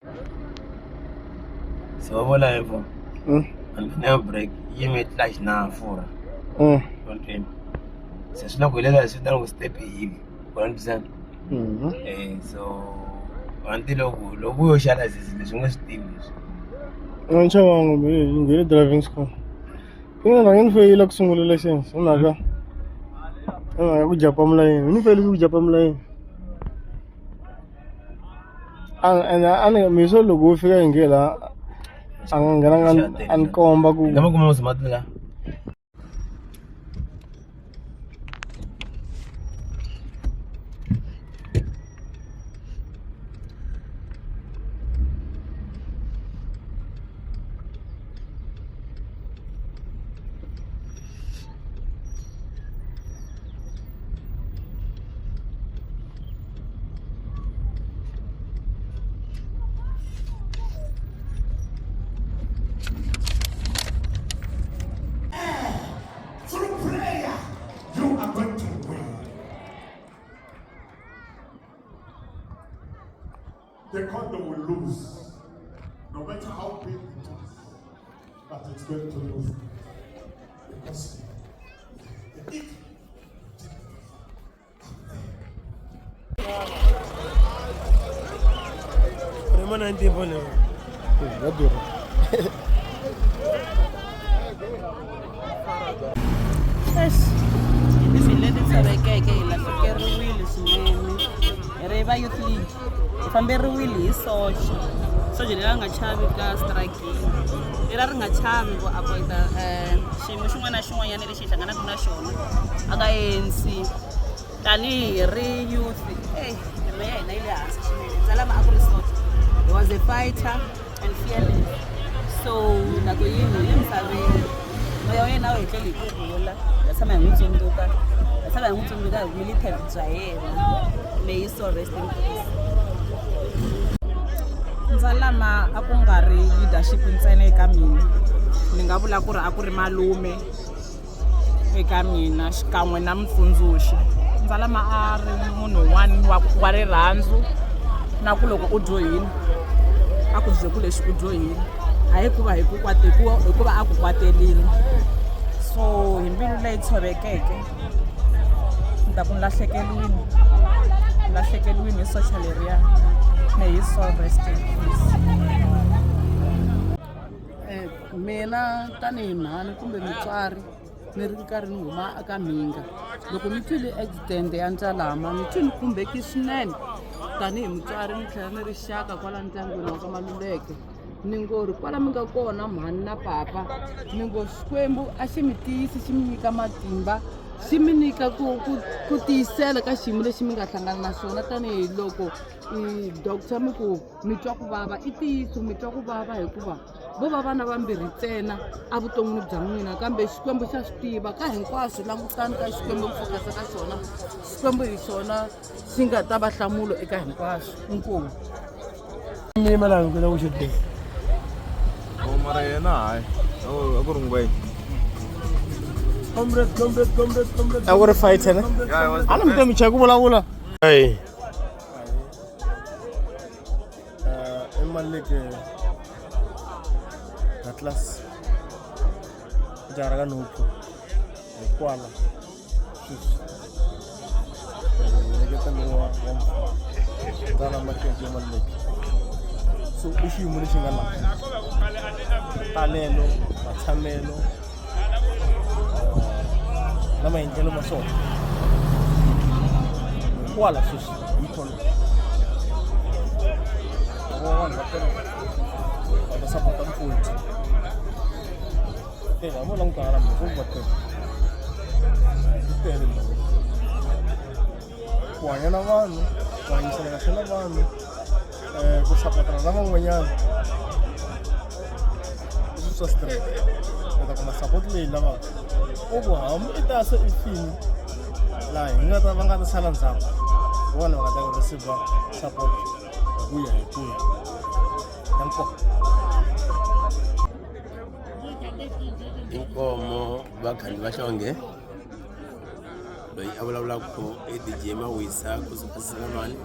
So what I for? And never break. You made flash now for. Don't train. So it's not going to step in. Understand? So until logo shall as is the Stevens. I'm sure driving school. I'm going to look some lessons. I'm not going to Japan line. You feel Japan line. And I'm so logo figure in Gela. I'm going to come back. I'm going to Madela. The condom will lose, no matter how big it is, but it's going to lose. Because it famberiwile hi soja leri nga chavi ka strike leri ri nga chavi ku avoida xiyimo xin'wana na xin'wanyana lexi hi hlanganaka na xona aka ANC tanihi ri youth hina ya hina yi le hansi swinene ndzalama a ku ri soja. He was a fighter and fearless, so nako yini le misaveni moya wa yena wu hetlele hi kurhula ya tshama hi n'wi tsundzuka hi military bya yena. May his soul rest in peace. Ndzalama a ku nga ri leadership ntsena eka mina, ni nga vula ku ri a ku ri malume eka mina xikan'we na mutsundzuxi. Ndzalama a ri munhu un'wana wa rirhandzu na ku loko u dyohini a ku byele ku lexi u dyohini hayi hikuva a ku kwatelini. So hi mbilu leyi tshovekeke ni ta ku ni lahlekeliwini hi social area. May his soul rest in peace. Mina tanihi mhani kumbe mutswari ni ri karhi ni huma aka mhinga, loko ni twile accident ya Ndzalama ni twi ni khumbeki swinene tanihi mutswari ni tlhela ni rixaka kwala ndyangwini wa ka Maluleke. Ni ngo ri kwala mi nga kona mhani na papa, ni ngo Xikwembu a xi mi tiyisi xi mi nyika matimba xi mi nyika ku tiyisela ka xiyimo lexi mi nga hlangana na xona tanihiloko doctor mi ku mi twa ku vava. I ntiyiso mi twa ku vava hikuva vo va vana vambirhi ntsena a vuton'wini bya n'wina, kambe Xikwembu xa swi tiva. Ka hinkwaswo langutani ka Xikwembu mi fokasa ka xona, Xikwembu hi xona xi nga ta va hlamulo eka hinkwaswo. Inkomu Me malang ko na usod din. Mara yena hayi aku ri ngwenya. Comrade. I want to fight him. Ana mtu micha kuvulavula. Hey. Maleke Atlas. Jaraga nuko. Kwala. Negeta nuwa. Dana makeke maleke. So ushi mulishi ngala. Talelo, mathamelo. Na maendlelo ma swona kwala sweswi hi khona vanhu va tele va sapota mfuti va vona nkarhi mfumo va tele ku hanya na vanhu ku hanyisana kahle na vanhu ku sapotana na van'wanyana leswi swa straight kota ku na support leyi lavaka uku hamu i ta se i fini laha va nga ta sala ndzhaku vona va nga ta receive support ku ya hi ku ya na nkoka. Inkomo bakhandi va xonge loyi a vulavulaka i DJ Mawisa kusuka Selamani,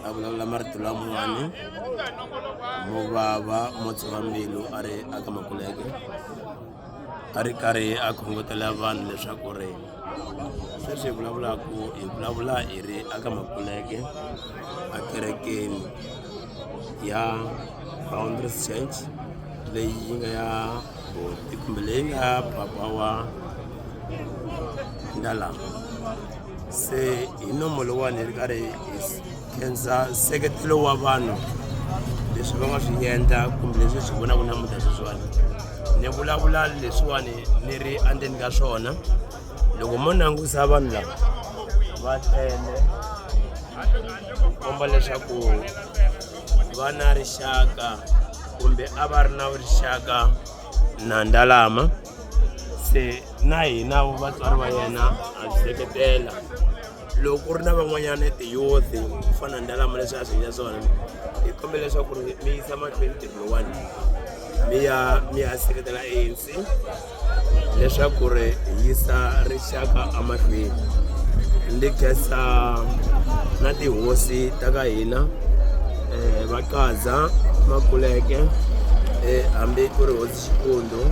a vulavula marito lamawani muvava motsova mbilu a ri aka Makuleke, a ri karhi a khongotela vanhu leswaku ri sweswi hi vulavula hi ri aka Makuleke a kerekeni ya Boundaries Church leyi yi nga ya Boti kumbe leyi nga ya papa wa Ndalama. Se hi nomo lowani hi ri karhi hi khensa nseketelo wa vanhu leswi va nga swi endla kumbe leswi swi vonaka namuntlha sweswiwani. Ni vulavula leswiwani ni ri endzeni ka swona loko mo langusa vanhu lava va tele komba leswaku va na rixaka kumbe a va ri na rixaka na Ndalama. Se na hina vatswari va yena a seketela loko ku ri na van'wanyana ti-youth ku fana na Ndalama leswi a swi endla swona hi kombela leswaku ri mi yisa mahlweni ntirho lowani mi ya seketela ANC leswaku ri hi yisa rixaka emahlweni. Ndi khensa na tihosi ta ka hina Vakaza Makuleke, hambi ku ri hosi Xikondo,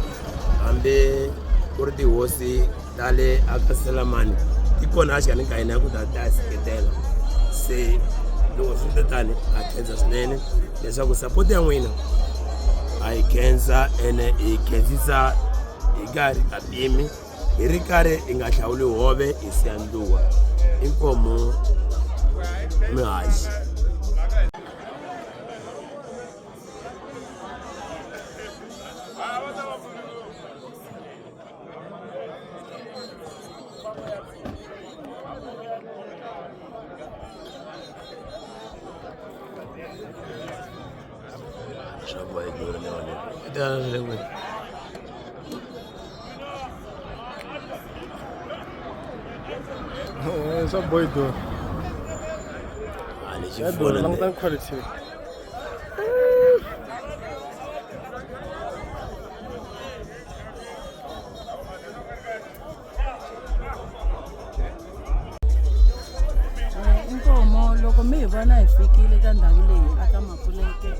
hambi ku ri tihosi ta le aka Selamani ti kona a xikarhi ka hina ku ta seketela. Se loko swi ta tani ha khensa swinene leswaku support ya n'wina a hi khensa ene hi khensisa hi karhi ka pimi hi ri karhi hi nga hlawuli hove hi siya ndluwa. Inkomo mihaxi. Essa boy do. É do, não tem quality. Inkomo loko mi hi vona hi fikile ka ndhawu leyi aka Makuleke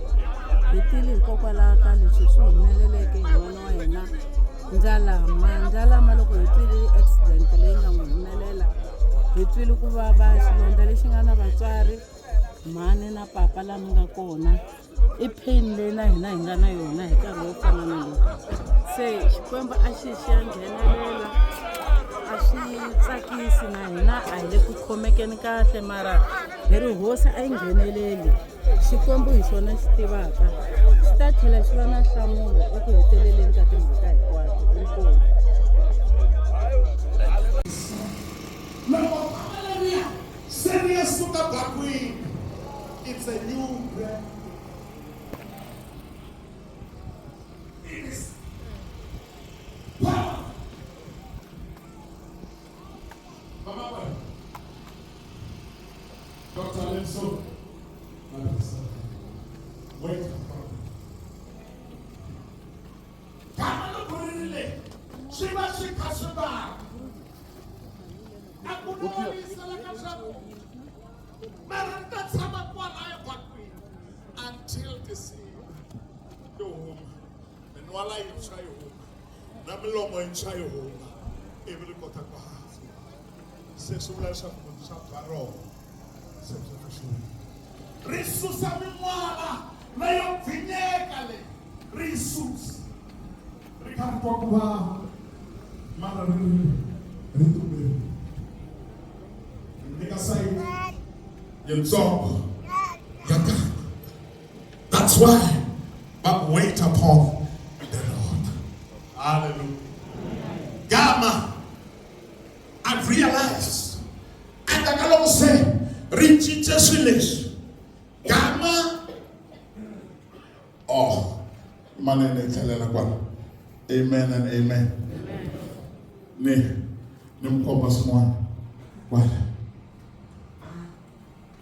hi tile hikokwalaho ka leswi swi humeleleke hi n'wana wa hina Ndalama loko hi twile accident leyi nga n'wi humelela hi twile ku vava xilondza lexi nga na vatswari mhani na papa lama nga kona i pain leyi na hina hi nga na yona hi nkarhi wo fana na lowu. Se Xikwembu a xi ya nghenelela a swi tsakisi na hina a hi le ku khomekeni kahle mara hi ri hosi a yi ngheneleli. Xikwembu hi xona xi tivaka xi ta tlhela xi va na nhlamulo eku heteleleni ka timhaka hinkwato. Inkomu. Serious to the backwing. It's a new breath. It is power. Mama, Dr. Lenso, wait. Kamala Burile, Shiva Shikashaba. Until this year, and while I try home, Namilomo in try home, every quarter past, sexual Saparo, Risus Amimwana, Layo Vinegale, Risus, Ricardo, Mother Rindu. You talk. That's why but wait upon the Lord. Hallelujah. Gamma, I've realized, and the God will say, Richie Jesulis, Gamma, oh, amen and amen. What?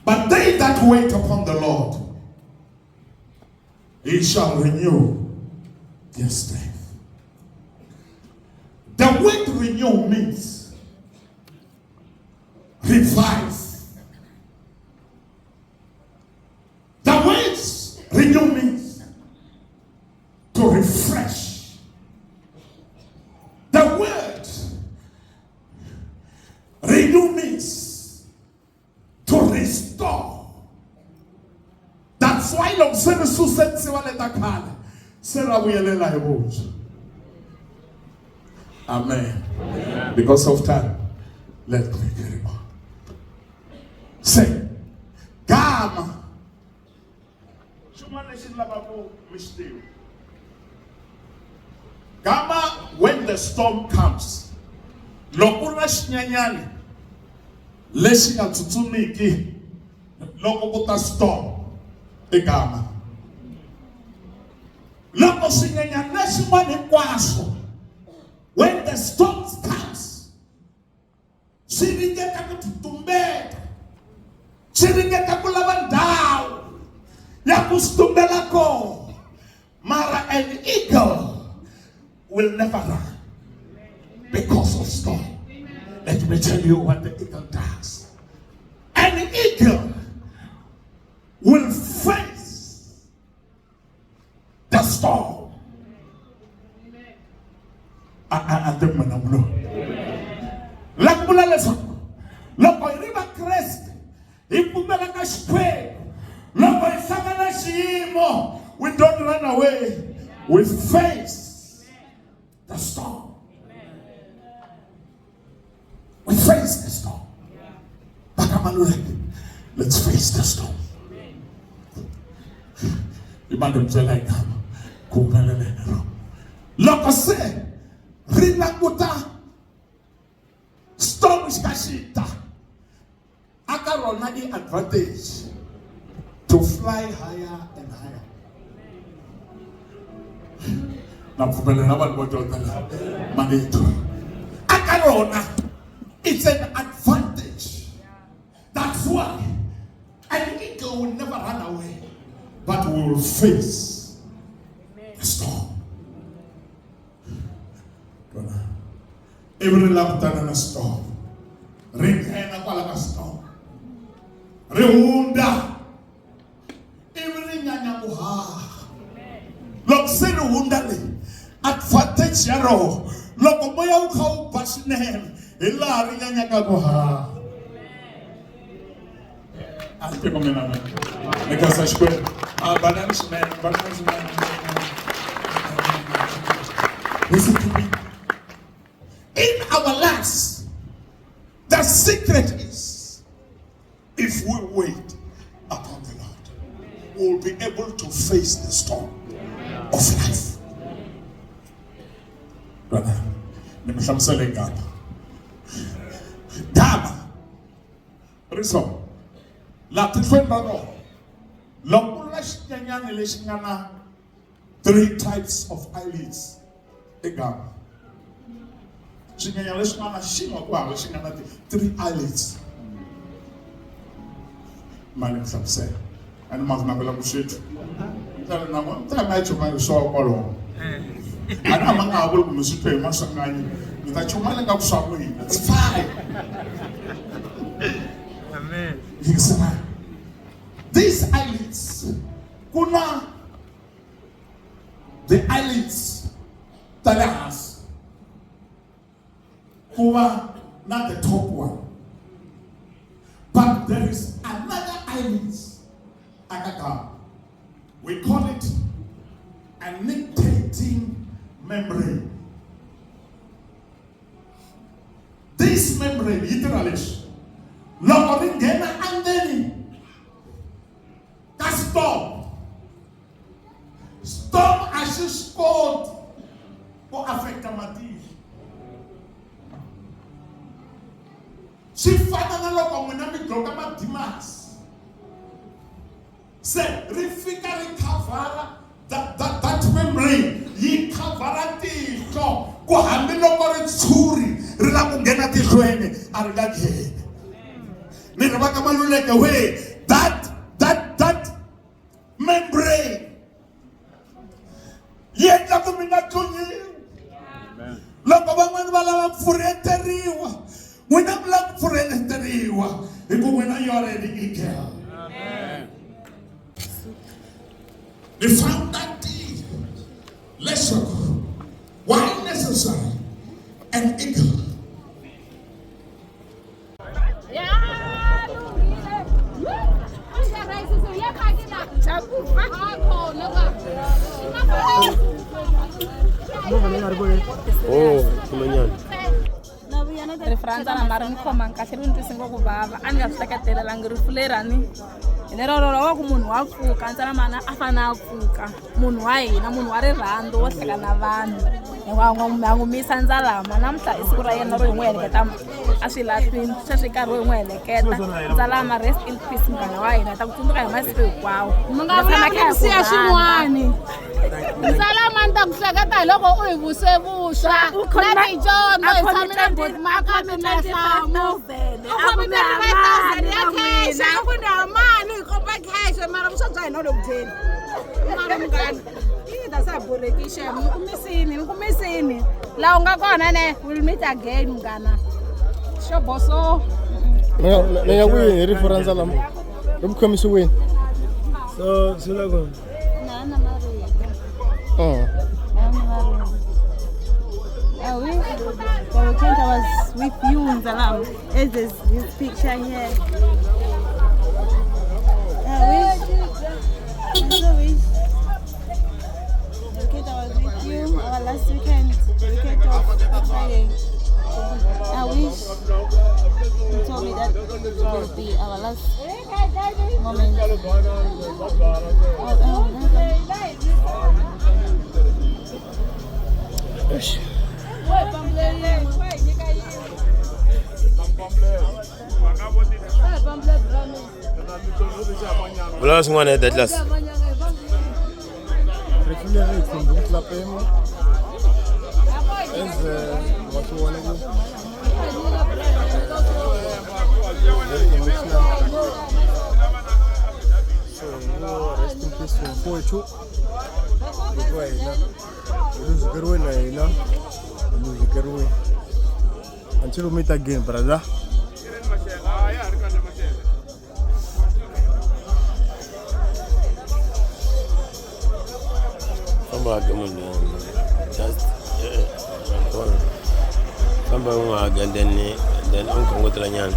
But they that wait upon the Lord, He shall renew their strength. The word renew means revive. The words renew means to refresh. The word renew means to restore. That's why long service said Sarah will. Amen. Because of time, let me carry on. Say, Gama. Gama, when the storm comes, Lokura Shnyanyani, Leshina Tutuniki, Lokobuta storm, the Gama. Loko Shnyanya Neshimani Kwaso. When the storm comes, Siringeta kutumbeka, Siringeta kulabandao, Yakustumbela ko, Mara an eagle will never run because of storm. Let me tell you what the eagle does. An eagle will face the storm. Até manamlo. Lakula leso. Loko riba crest. Ipumela kashpe. Loko isagana shimo. We don't run away. We face the storm. We face the storm. Let's face the storm. Imagine like Loko say. Rinakuta storm is kashita. Akarona the advantage to fly higher and higher. Now for Akarona, it's an advantage. That's why an eagle will never run away, but we will face the storm. Every laptop in a storm. Ringena kwala storm. Rehunda. Every nyanya buha. Lok se rehunda le. Advantage yaro. Lok moya ukau basinem. Ila rinyanya kabuha. Ante komena me. Because I should. Balance man. Listen to me. In our lives, the secret is, if we wait upon the Lord, we will be able to face the storm of life. Brother, nimeshamsele ngapa. Dama. Riso. La tifenda no. Lokula shnyanyani leshingana 3 types of eyelids. Egama. She can have 3 eyelids. My name is Sam. And my name is Shit. Tell my children so all. And I'm an hour with Mr. Pay, my son. That you might have somewhere. It's fine. Amen. These eyelids, Kuna, the eyelids that has. Who are not the top one. But there is another eyelid. We call it a nictitating membrane. This membrane, literally, Lokoringena andeni. Storm. Storm as called for affect Mati. She finally look on when we talk about demands. Say, Rifika recover that membrane. Ye cover it. Go handle over it. Suri. Relapungena Tishwene. Araghe. Nirabakamalulek away. That membrane. Yet the coming to you. Look over one while I'm for it. When I'm looking for anything, When you are ready, eagle. They found that the lesson, why necessary, an eagle. Oh, kumanyan. Referenza na mara nkhoma kahle rintisingo ku bava a ni nga swi hleketelangi rifulerani ene rero wa ku munhu wa pfuka ntsena mana a fana a pfuka munhu wa hina munhu wa rirhandzu wo hleka na vanhu n'wangumisa ndzalama namuntlha i siku ra yena ro hi n'wi heleketa a swi lahlwini sweswi nkarhi wo hi n'wi heleketa ndzalama rest in peace munghana wa hina ta ku tsundzuka hi masiku hinkwawo mi nga vulavurisiya xin'wani ndzalama ni ta ku hleketa hi loko u hi vuse vuswa na tijono hi tshamile botmaka minahlamu u khomile 5,000 ya cash a ku ni mali hi komba cash mara vuswa bya hina loku dyeni mara munghana ida sa borekishe mkumisini la unga kona ne we'll meet again munghana sho boso Naya wini reference lam. Rumkhomisi wini. So sulako. Nana Maria. I wish the weekend I was with you in Zalam. Is this his picture here? I wish. The weekend I was with you. Our last weekend, the weekend of Friday. I wish you told me that it will be our last moment. Wala singwane at last. Refugee from Klapemo. As what you want to do. So rest in peace for Pochu. Until we meet again, brother. Somebody then uncle with Lanyan.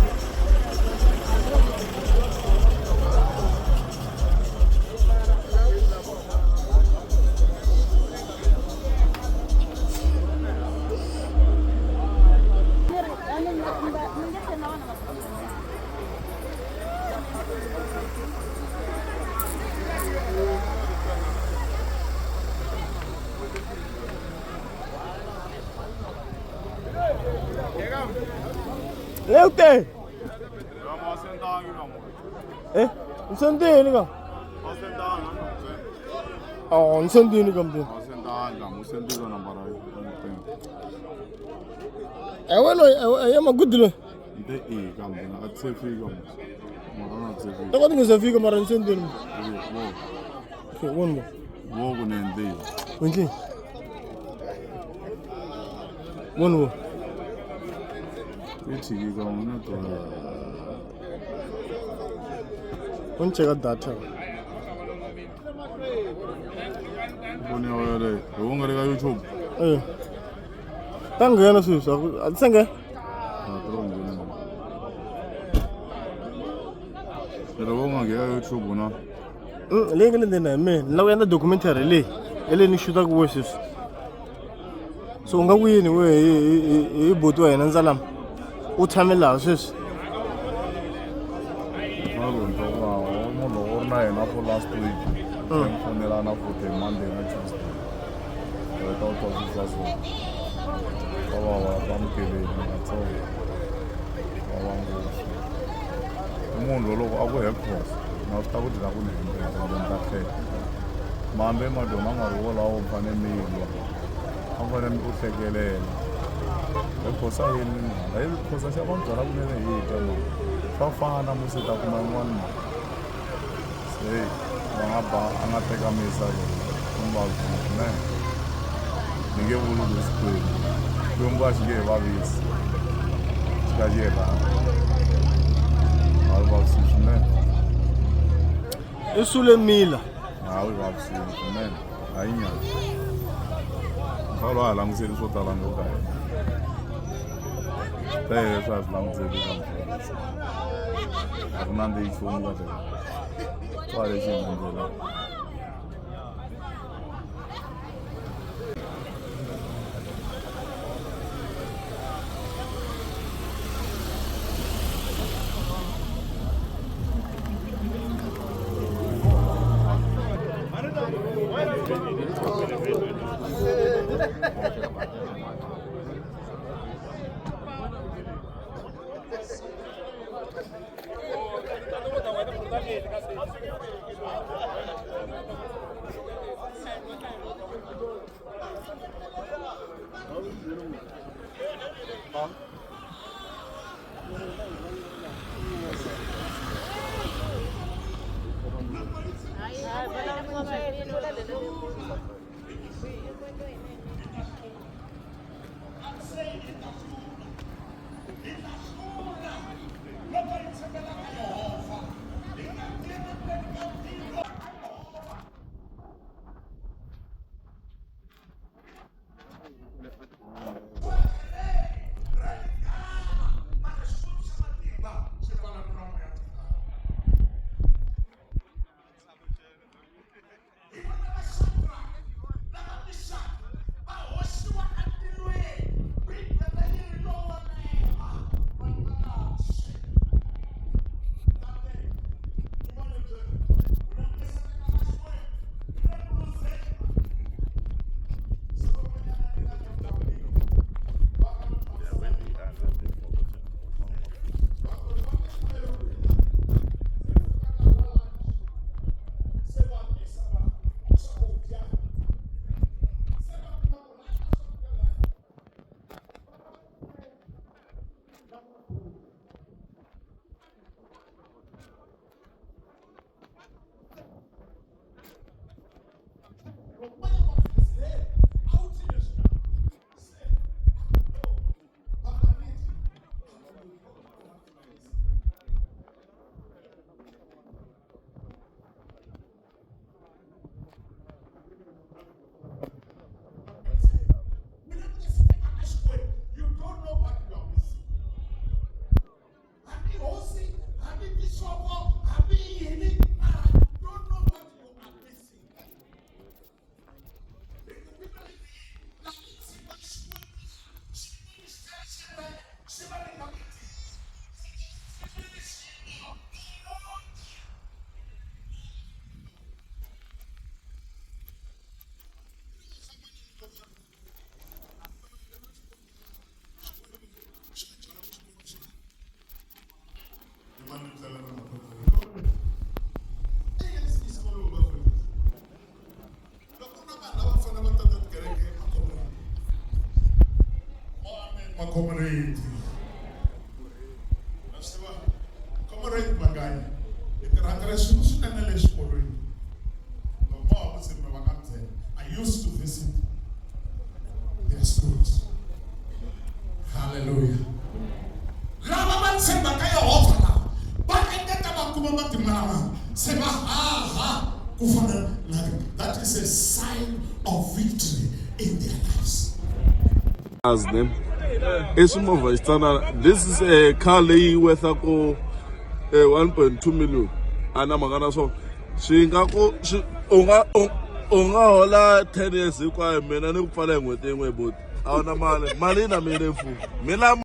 Leute! Sunday, on Sunday, you come to. I am a good dealer. What is a figure more than Sunday? Okay, one more. Okay. One more. One check out data. YouTube. Thank you, Susan. I think YouTube na. Legal in the man. Now, in the documentary, Ellen should have voices. So, no way anyway, Boto and Zalam. Utamela, sis. Last week, for Monday and Tuesday. Angateka mesa umbavu ne ninge vulu display kumba shige vavis kajela Isule Mila. Hayi vabusiku man. Hayi nyana. Ngalo hala ngisele swo tala ngoka. Tayele swa langitseli kamfo. Akunande ifomu ka tela. Kwale ximandlela. Comrade. Comrade Bagay. I used to visit their schools. Hallelujah. That is a sign of victory in their lives. As them. This is a car lay worth 1.2 million. And I'm gonna so she go onga hola 10 years kwa mena ne kupfala ngwete ngwe but awona mali na merefu